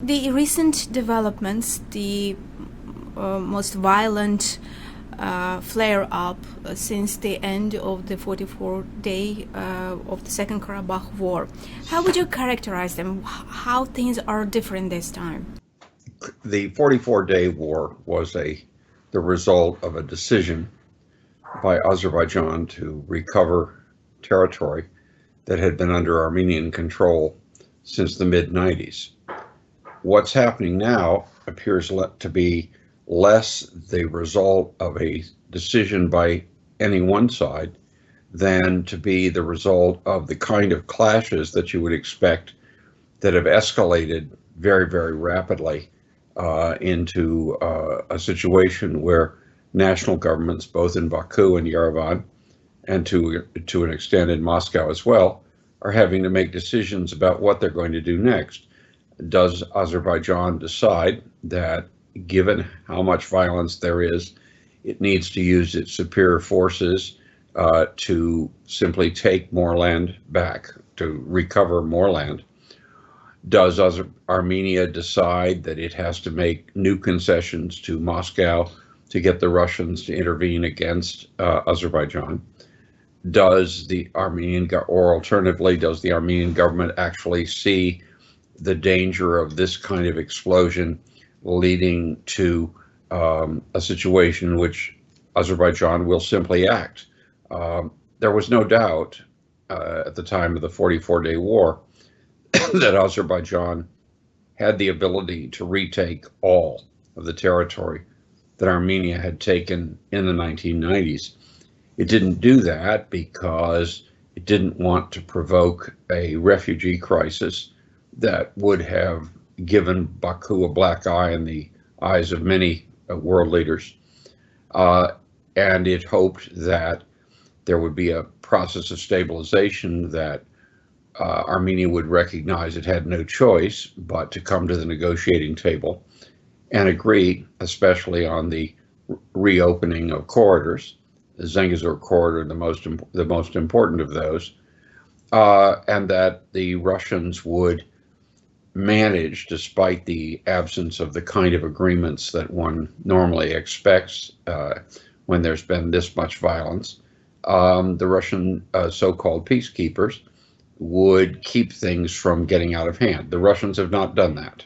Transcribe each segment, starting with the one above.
the recent developments, the most violent flare-up since the end of the 44-day of the Second Karabakh War. How would you characterize them? How things are different this time? The 44-day war was the result of a decision by Azerbaijan to recover territory that had been under Armenian control since the mid-90s. What's happening now appears to be less the result of a decision by any one side than to be the result of the kind of clashes that you would expect that have escalated very, very rapidly into a situation where national governments, both in Baku and Yerevan, and to an extent in Moscow as well, are having to make decisions about what they're going to do next. Does Azerbaijan decide that, given how much violence there is, it needs to use its superior forces to simply take more land back, to recover more land? Does Armenia decide that it has to make new concessions to Moscow to get the Russians to intervene against Azerbaijan? Does the Armenian, or alternatively, does the Armenian government actually see the danger of this kind of explosion leading to a situation in which Azerbaijan will simply act? There was no doubt at the time of the 44-day war that Azerbaijan had the ability to retake all of the territory that Armenia had taken in the 1990s. It didn't do that because it didn't want to provoke a refugee crisis that would have given Baku a black eye in the eyes of many world leaders. And it hoped that there would be a process of stabilization, that Armenia would recognize it had no choice but to come to the negotiating table and agree, especially on the reopening of corridors, the Zengezur corridor, the most important of those, and that the Russians would manage, despite the absence of the kind of agreements that one normally expects when there's been this much violence, the Russian so-called peacekeepers would keep things from getting out of hand. The Russians have not done that.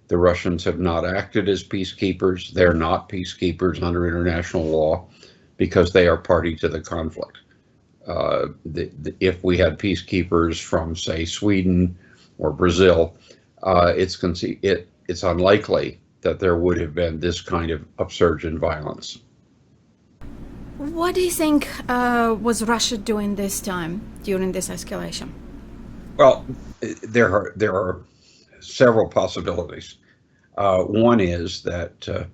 The Russians have not acted as peacekeepers. They're not peacekeepers under international law because they are party to the conflict. If we had peacekeepers from, say, Sweden or Brazil, it's unlikely that there would have been this kind of upsurge in violence. What do you think was Russia doing this time during this escalation? Well, there are several possibilities. One is that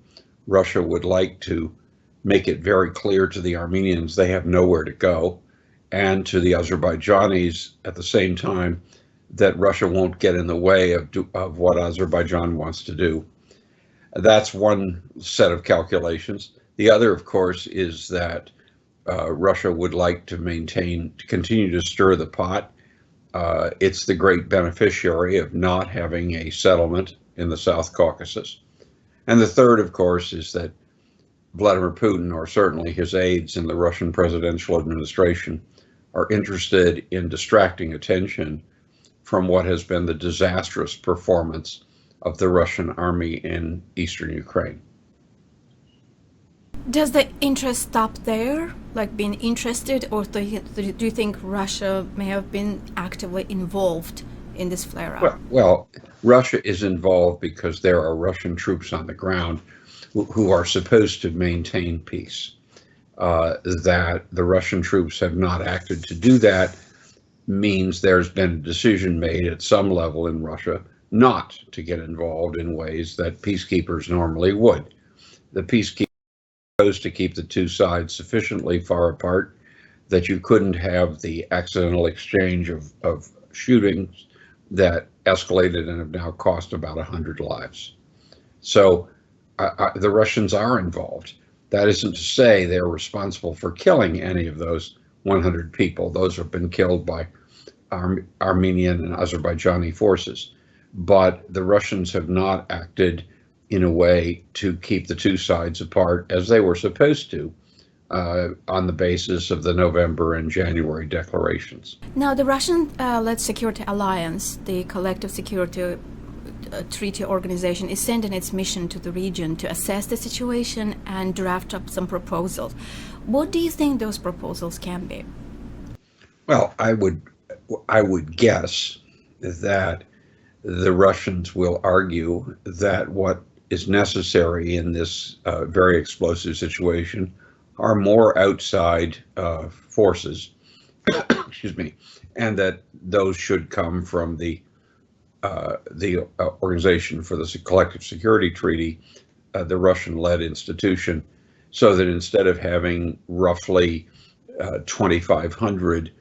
Russia would like to make it very clear to the Armenians they have nowhere to go, and to the Azerbaijanis at the same time that Russia won't get in the way of what Azerbaijan wants to do. That's one set of calculations. The other, of course, is that Russia would like to continue to stir the pot. It's the great beneficiary of not having a settlement in the South Caucasus. And the third, of course, is that Vladimir Putin, or certainly his aides in the Russian presidential administration, are interested in distracting attention from what has been the disastrous performance of the Russian army in eastern Ukraine. Does the interest stop there, like being interested, or do you think Russia may have been actively involved in this flare-up? Well, Russia is involved because there are Russian troops on the ground who are supposed to maintain peace. That the Russian troops have not acted to do that means there's been a decision made at some level in Russia not to get involved in ways that peacekeepers normally would. The peacekeepers chose to keep the two sides sufficiently far apart that you couldn't have the accidental exchange of shootings that escalated and have now cost about 100 lives. So the Russians are involved. That isn't to say they're responsible for killing any of those 100 people. Those have been killed by Armenian and Azerbaijani forces. but the Russians have not acted in a way to keep the two sides apart as they were supposed to on the basis of the November and January declarations. Now, the Russian-led security alliance, the Collective Security Treaty Organization, is sending its mission to the region to assess the situation and draft up some proposals. What do you think those proposals can be? Well, I would guess that the Russians will argue that what is necessary in this very explosive situation are more outside forces, excuse me, and that those should come from the Organization for the Collective Security Treaty, the Russian-led institution, so that instead of having roughly 2,500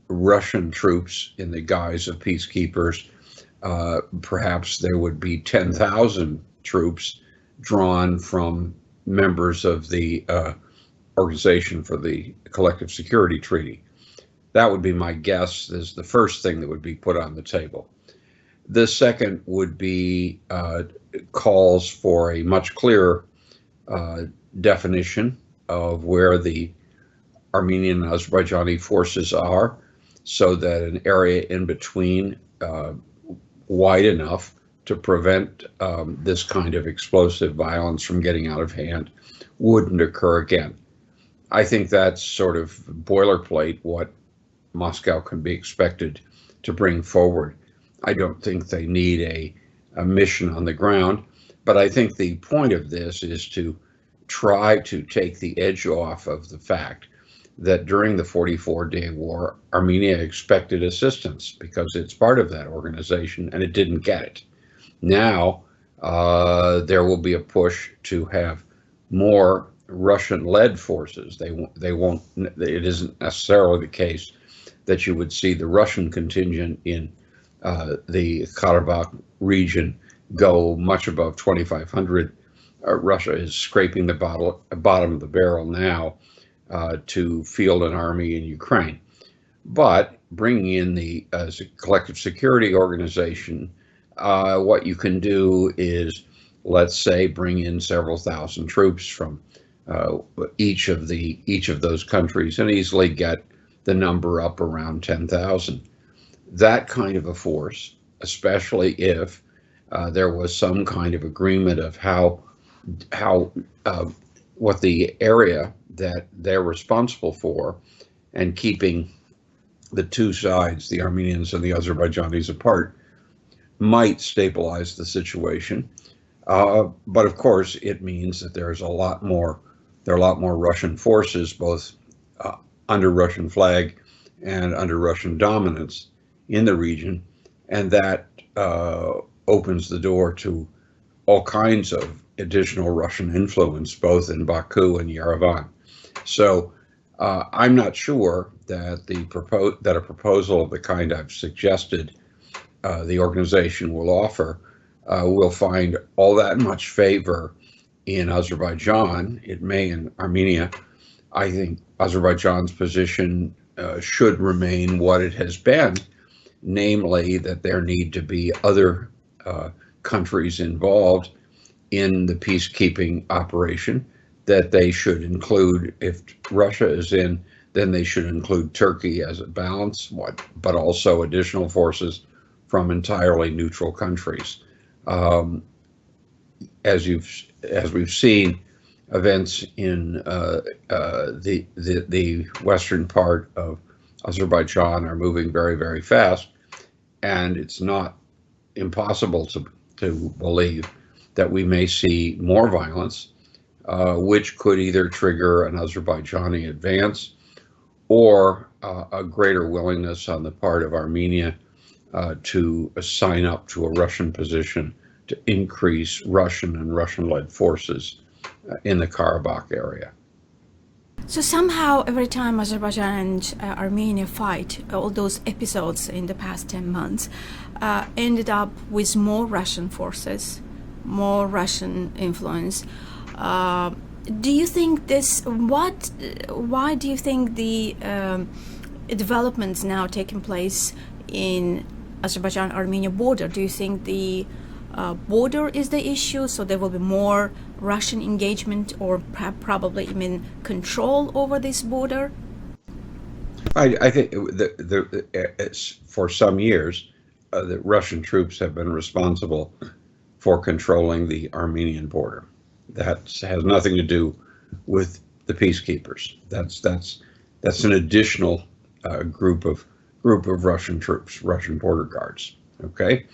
Russian troops in the guise of peacekeepers, perhaps there would be 10,000 troops drawn from members of the Organization for the Collective Security Treaty. That would be my guess as the first thing that would be put on the table. The second would be calls for a much clearer definition of where the Armenian and Azerbaijani forces are, so that an area in between wide enough to prevent this kind of explosive violence from getting out of hand wouldn't occur again. I think that's sort of boilerplate what Moscow can be expected to bring forward. I don't think they need a mission on the ground, but I think the point of this is to try to take the edge off of the fact that during the 44-day war, Armenia expected assistance because it's part of that organization and it didn't get it. Now, there will be a push to have more Russian-led forces. They won't. It isn't necessarily the case that you would see the Russian contingent in the Karabakh region go much above 2,500. Russia is scraping the bottom of the barrel now to field an army in Ukraine. But bringing in the Collective Security Organization, what you can do is, let's say, bring in several thousand troops from each of those countries and easily get the number up around 10,000. That kind of a force, especially if there was some kind of agreement of how what the area that they're responsible for, and keeping the two sides, the Armenians and the Azerbaijanis, apart, might stabilize the situation. But of course, it means that there are a lot more Russian forces, both under Russian flag and under Russian dominance in the region, and that opens the door to all kinds of additional Russian influence, both in Baku and Yerevan. So I'm not sure that a proposal of the kind I've suggested the organization will offer will find all that much favor in Azerbaijan. It may in Armenia. I think Azerbaijan's position should remain what it has been, namely that there need to be other countries involved in the peacekeeping operation, that they should include, if Russia is in, then they should include Turkey as a balance, but also additional forces from entirely neutral countries. As we've seen, events in the western part of Azerbaijan are moving very, very fast, and it's not impossible to believe that we may see more violence, which could either trigger an Azerbaijani advance or a greater willingness on the part of Armenia to sign up to a Russian position to increase Russian and Russian-led forces in the Karabakh area. So somehow every time Azerbaijan and Armenia fight, all those episodes in the past 10 months ended up with more Russian forces, more Russian influence. Do you think why do you think the developments now taking place in Azerbaijan-Armenia border. Do you think the border is the issue, so there will be more Russian engagement or probably even control over this border? I think for some years, the Russian troops have been responsible for controlling the Armenian border. That has nothing to do with the peacekeepers. That's an additional group of Russian troops, Russian border guards. Okay,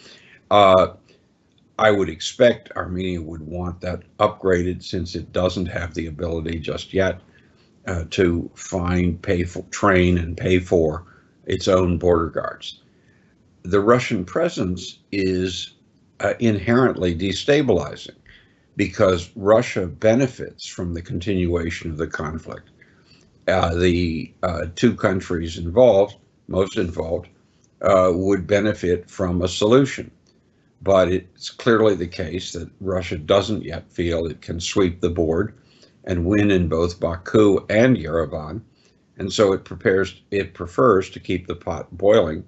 I would expect Armenia would want that upgraded, since it doesn't have the ability just yet to train and pay for its own border guards. The Russian presence is inherently destabilizing, because Russia benefits from the continuation of the conflict. The two countries most involved, would benefit from a solution. But it's clearly the case that Russia doesn't yet feel it can sweep the board and win in both Baku and Yerevan. And so it prefers to keep the pot boiling.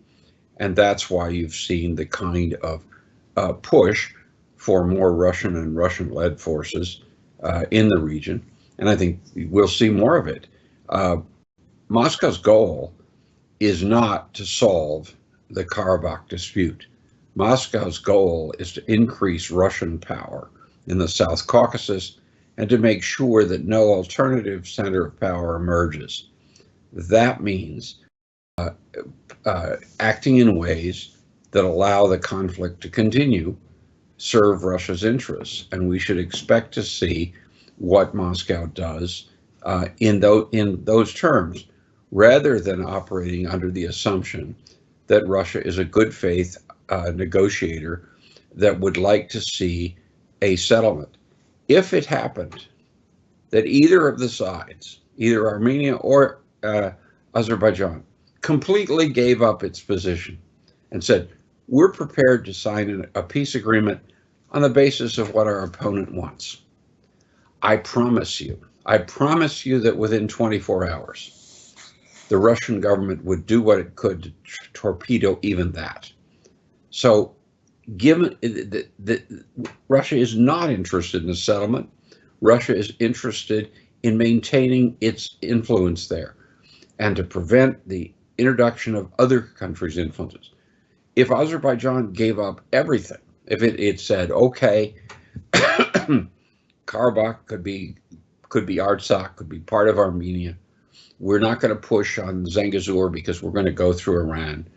And that's why you've seen the kind of push for more Russian and Russian-led forces in the region. And I think we'll see more of it. Moscow's goal is not to solve the Karabakh dispute. Moscow's goal is to increase Russian power in the South Caucasus and to make sure that no alternative center of power emerges. That means acting in ways that allow the conflict to continue, serve Russia's interests, and we should expect to see what Moscow does in those terms, rather than operating under the assumption that Russia is a good faith negotiator that would like to see a settlement. If it happened that either of the sides, either Armenia or Azerbaijan, completely gave up its position and said, we're prepared to sign a peace agreement on the basis of what our opponent wants, I promise you that within 24 hours, the Russian government would do what it could to torpedo even that. So, given that Russia is not interested in a settlement, Russia is interested in maintaining its influence there and to prevent the introduction of other countries' influences. If Azerbaijan gave up everything, if it said, okay, Karabakh could be Artsakh, could be part of Armenia, we're not going to push on Zangezur because we're going to go through Iran,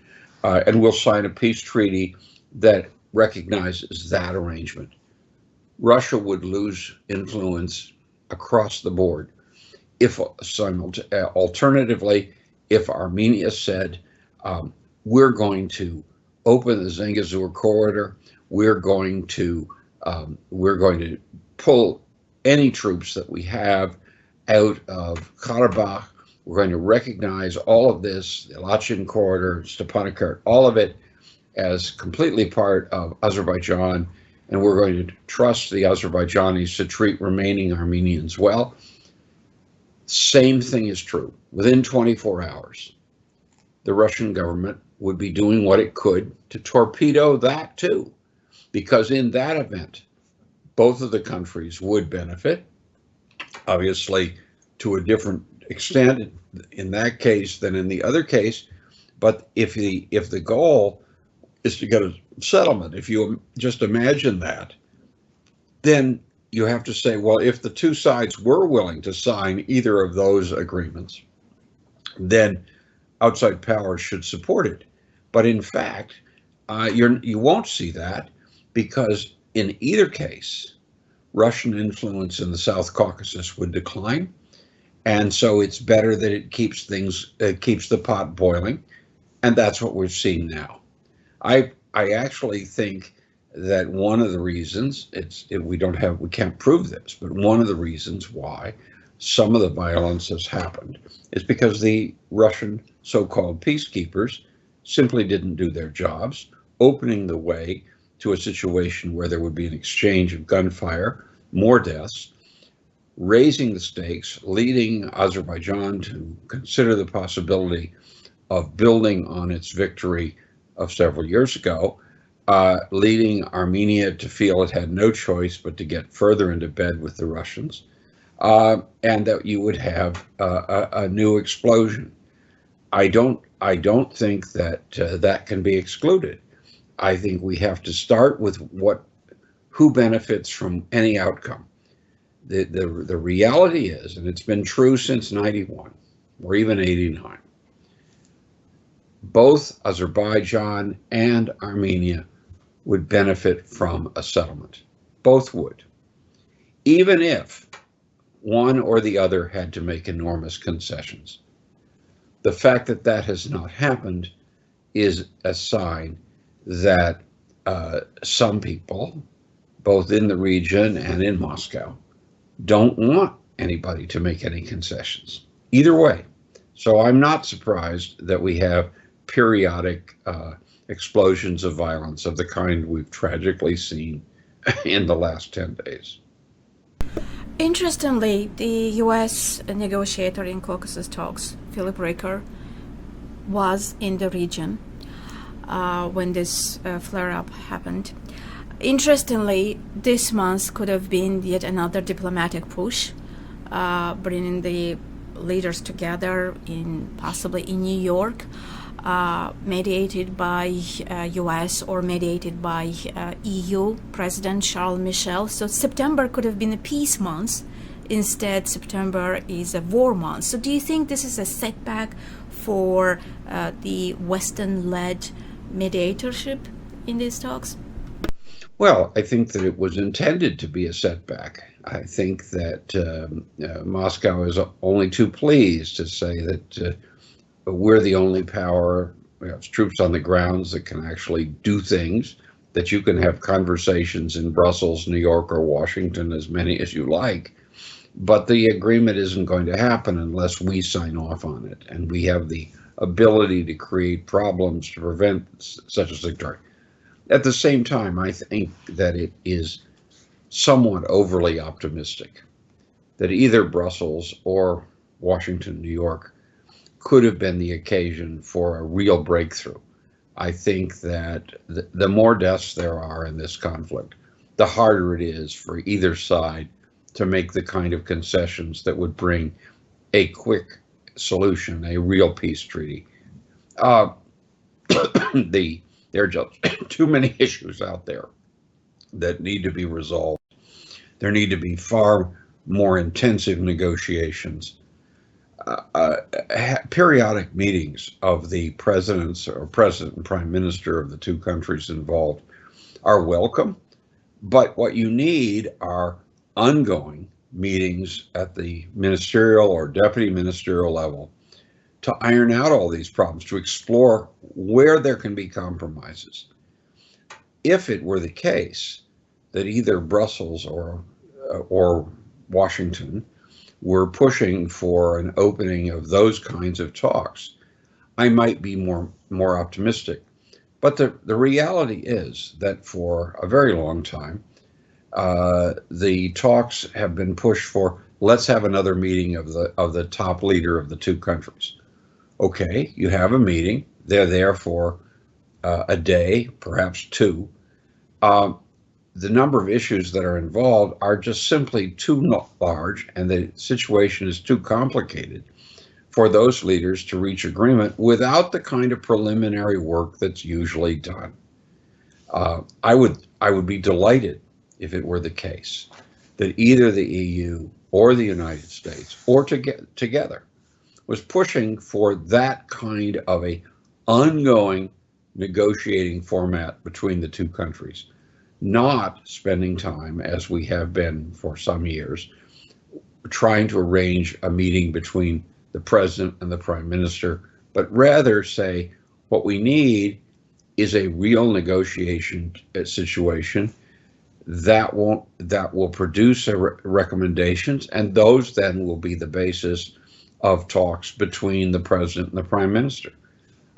and we'll sign a peace treaty that recognizes that arrangement. Russia would lose influence across the board. If alternatively, if Armenia said, we're going to open the Zangezur corridor, we're going to pull any troops that we have out of Karabakh, we're going to recognize all of this, the Lachin corridor, Stepanakert, all of it as completely part of Azerbaijan, and we're going to trust the Azerbaijanis to treat remaining Armenians well. Same thing is true. Within 24 hours, the Russian government would be doing what it could to torpedo that too, because in that event, both of the countries would benefit, obviously to a different extent in that case than in the other case. But if the goal is to get a settlement, if you just imagine that, then you have to say, well, if the two sides were willing to sign either of those agreements, then outside powers should support it. But in fact, you won't see that, because in either case, Russian influence in the South Caucasus would decline. And so it's better that it keeps the pot boiling. And that's what we're seeing now. I actually think that one of the reasons, we can't prove this, but one of the reasons why some of the violence has happened is because the Russian so-called peacekeepers simply didn't do their jobs, opening the way to a situation where there would be an exchange of gunfire, more deaths, raising the stakes, leading Azerbaijan to consider the possibility of building on its victory of several years ago, leading Armenia to feel it had no choice but to get further into bed with the Russians, and that you would have a new explosion. I don't think that that can be excluded. I think we have to start with who benefits from any outcome. The reality is, and it's been true since 91 or even 89, both Azerbaijan and Armenia would benefit from a settlement. Both would, even if one or the other had to make enormous concessions. The fact that that has not happened is a sign that some people, both in the region and in Moscow, don't want anybody to make any concessions, either way. So I'm not surprised that we have periodic explosions of violence of the kind we've tragically seen in the last 10 days. Interestingly, the U.S. negotiator in Caucasus talks, Philip Ricker, was in the region when this flare-up happened. Interestingly, this month could have been yet another diplomatic push, bringing the leaders together possibly in New York, mediated by U.S. or mediated by EU President Charles Michel. So September could have been a peace month. Instead, September is a war month. So do you think this is a setback for the Western-led mediatorship in these talks? Well, I think that it was intended to be a setback. I think that Moscow is only too pleased to say that we're the only power, we have troops on the grounds that can actually do things, that you can have conversations in Brussels, New York, or Washington, as many as you like. But the agreement isn't going to happen unless we sign off on it. And we have the ability to create problems to prevent such a victory. At the same time, I think that it is somewhat overly optimistic that either Brussels or Washington, New York could have been the occasion for a real breakthrough. I think that the more deaths there are in this conflict, the harder it is for either side to make the kind of concessions that would bring a quick solution, a real peace treaty. There are just too many issues out there that need to be resolved. There need to be far more intensive negotiations. Periodic meetings of the presidents or president and prime minister of the two countries involved are welcome, but what you need are ongoing meetings at the ministerial or deputy ministerial level to iron out all these problems, to explore where there can be compromises. If it were the case that either Brussels or Washington were pushing for an opening of those kinds of talks, I might be more optimistic. But the reality is that for a very long time, the talks have been pushed for, let's have another meeting of the top leader of the two countries. Okay, you have a meeting. They're there for a day, perhaps two. The number of issues that are involved are just simply too large, and the situation is too complicated for those leaders to reach agreement without the kind of preliminary work that's usually done. I would be delighted if it were the case that either the EU or the United States, or together, was pushing for that kind of a ongoing negotiating format between the two countries, not spending time, as we have been for some years, trying to arrange a meeting between the president and the prime minister, but rather say what we need is a real negotiation situation that will produce recommendations, and those then will be the basis of talks between the president and the prime minister.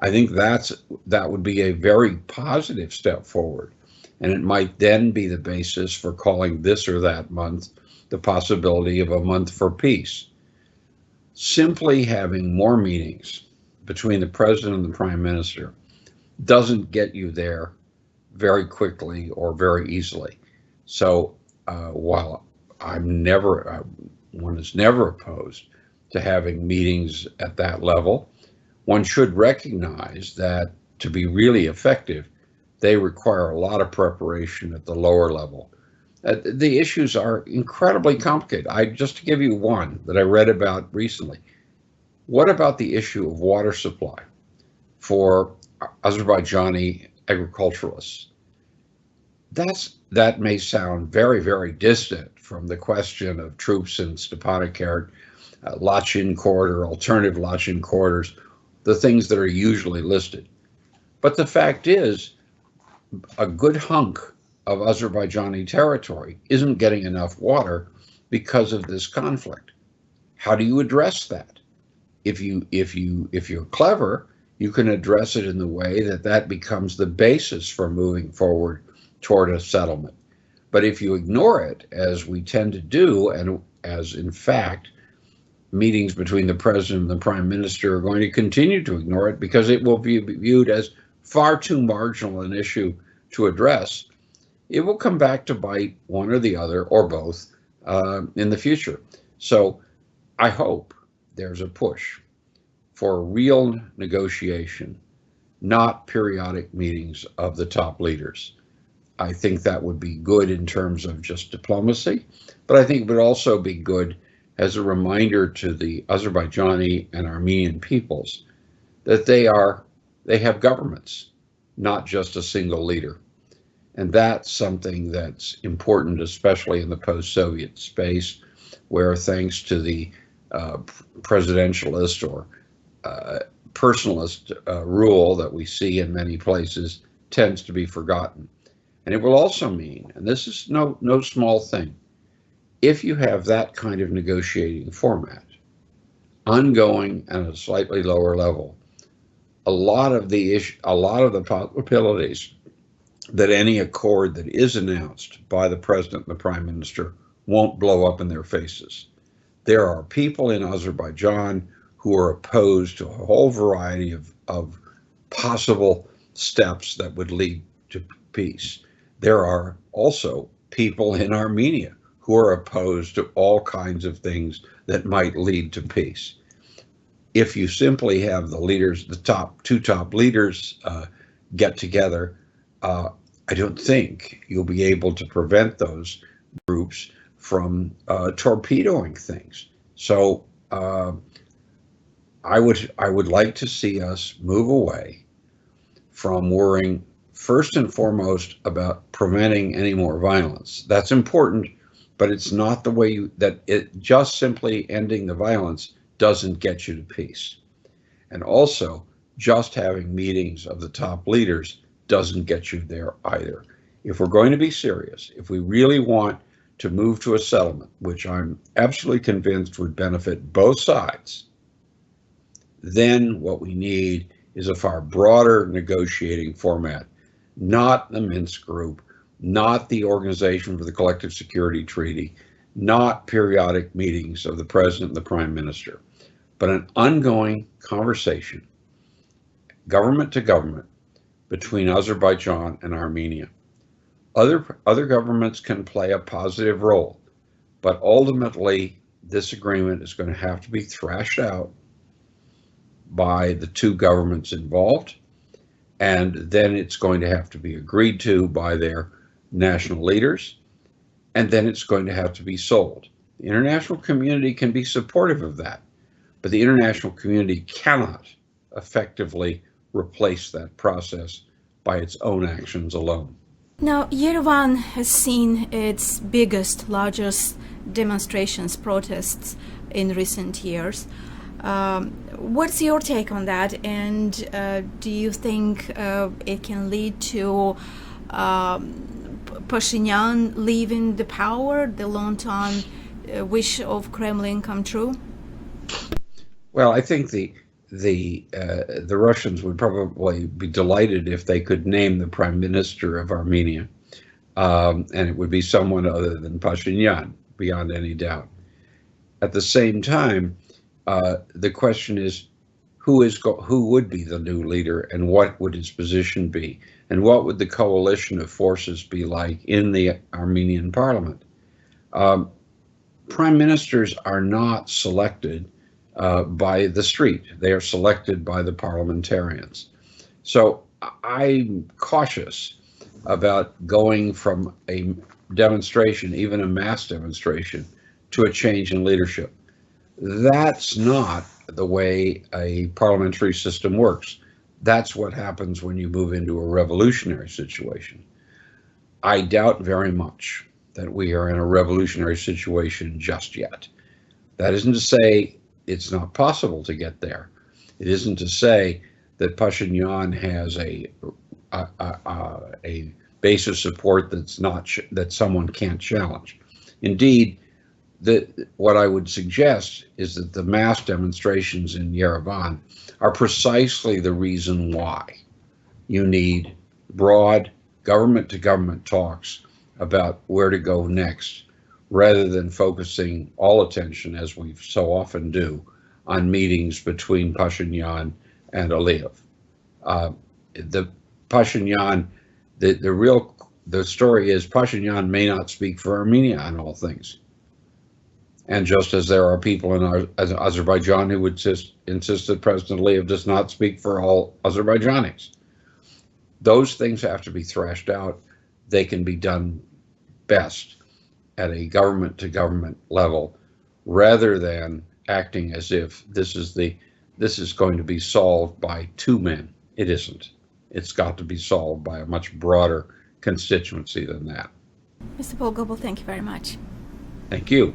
I think that would be a very positive step forward, and it might then be the basis for calling this or that month the possibility of a month for peace. Simply having more meetings between the president and the prime minister doesn't get you there very quickly or very easily. So while one is never opposed to having meetings at that level, one should recognize that to be really effective, they require a lot of preparation at the lower level. The issues are incredibly complicated. Just to give you one that I read about recently, what about the issue of water supply for Azerbaijani agriculturalists? That may sound very, very distant from the question of troops in Stepanakert, Lachin corridor, alternative Lachin corridors, the things that are usually listed. But the fact is, a good hunk of Azerbaijani territory isn't getting enough water because of this conflict. How do you address that? If you're clever, you can address it in the way that becomes the basis for moving forward toward a settlement. But if you ignore it, as we tend to do, and as in fact meetings between the president and the prime minister are going to continue to ignore it because it will be viewed as far too marginal an issue to address, it will come back to bite one or the other or both in the future. So I hope there's a push for real negotiation, not periodic meetings of the top leaders. I think that would be good in terms of just diplomacy, but I think it would also be good as a reminder to the Azerbaijani and Armenian peoples that they have governments, not just a single leader. And that's something that's important, especially in the post-Soviet space, where thanks to the presidentialist or personalist rule that we see in many places tends to be forgotten. And it will also mean, and this is no small thing, if you have that kind of negotiating format, ongoing and at a slightly lower level, a lot of the possibilities that any accord that is announced by the president and the prime minister won't blow up in their faces. There are people in Azerbaijan who are opposed to a whole variety of possible steps that would lead to peace. There are also people in Armenia who are opposed to all kinds of things that might lead to peace. If you simply have the two top leaders get together, I don't think you'll be able to prevent those groups from torpedoing things. So I would like to see us move away from worrying first and foremost about preventing any more violence. That's important, but it's not the way just simply ending the violence doesn't get you to peace. And also, just having meetings of the top leaders doesn't get you there either. If we're going to be serious, if we really want to move to a settlement, which I'm absolutely convinced would benefit both sides, then what we need is a far broader negotiating format, not the Minsk group, not the Organization for the Collective Security Treaty, not periodic meetings of the president and the prime minister, but an ongoing conversation, government to government, between Azerbaijan and Armenia. Other governments can play a positive role, but ultimately this agreement is going to have to be thrashed out by the two governments involved, and then it's going to have to be agreed to by their national leaders, and then it's going to have to be sold. The international community can be supportive of that, but the international community cannot effectively replace that process by its own actions alone. Now, Yerevan has seen its largest demonstrations, protests in recent years. What's your take on that? And do you think it can lead to Pashinyan leaving the power, the long-time wish of Kremlin come true? Well, I think the Russians would probably be delighted if they could name the prime minister of Armenia, and it would be someone other than Pashinyan, beyond any doubt. At the same time, the question is, who would be the new leader and what would his position be, and what would the coalition of forces be like in the Armenian parliament. Prime ministers are not selected by the street. They are selected by the parliamentarians. So I'm cautious about going from a demonstration, even a mass demonstration, to a change in leadership. That's not the way a parliamentary system works. That's what happens when you move into a revolutionary situation. I doubt very much that we are in a revolutionary situation just yet. That isn't to say it's not possible to get there. It isn't to say that Pashinyan has a base of support that someone can't challenge. Indeed, what I would suggest is that the mass demonstrations in Yerevan are precisely the reason why you need broad government-to-government talks about where to go next, rather than focusing all attention, as we so often do, on meetings between Pashinyan and Aliyev. The Pashinyan, the story is Pashinyan may not speak for Armenia on all things. And just as there are people in Azerbaijan who would insist that President Aliyev does not speak for all Azerbaijanis. Those things have to be thrashed out. They can be done best at a government-to-government level, rather than acting as if this is going to be solved by two men. It isn't. It's got to be solved by a much broader constituency than that. Mr. Paul Goble, thank you very much. Thank you.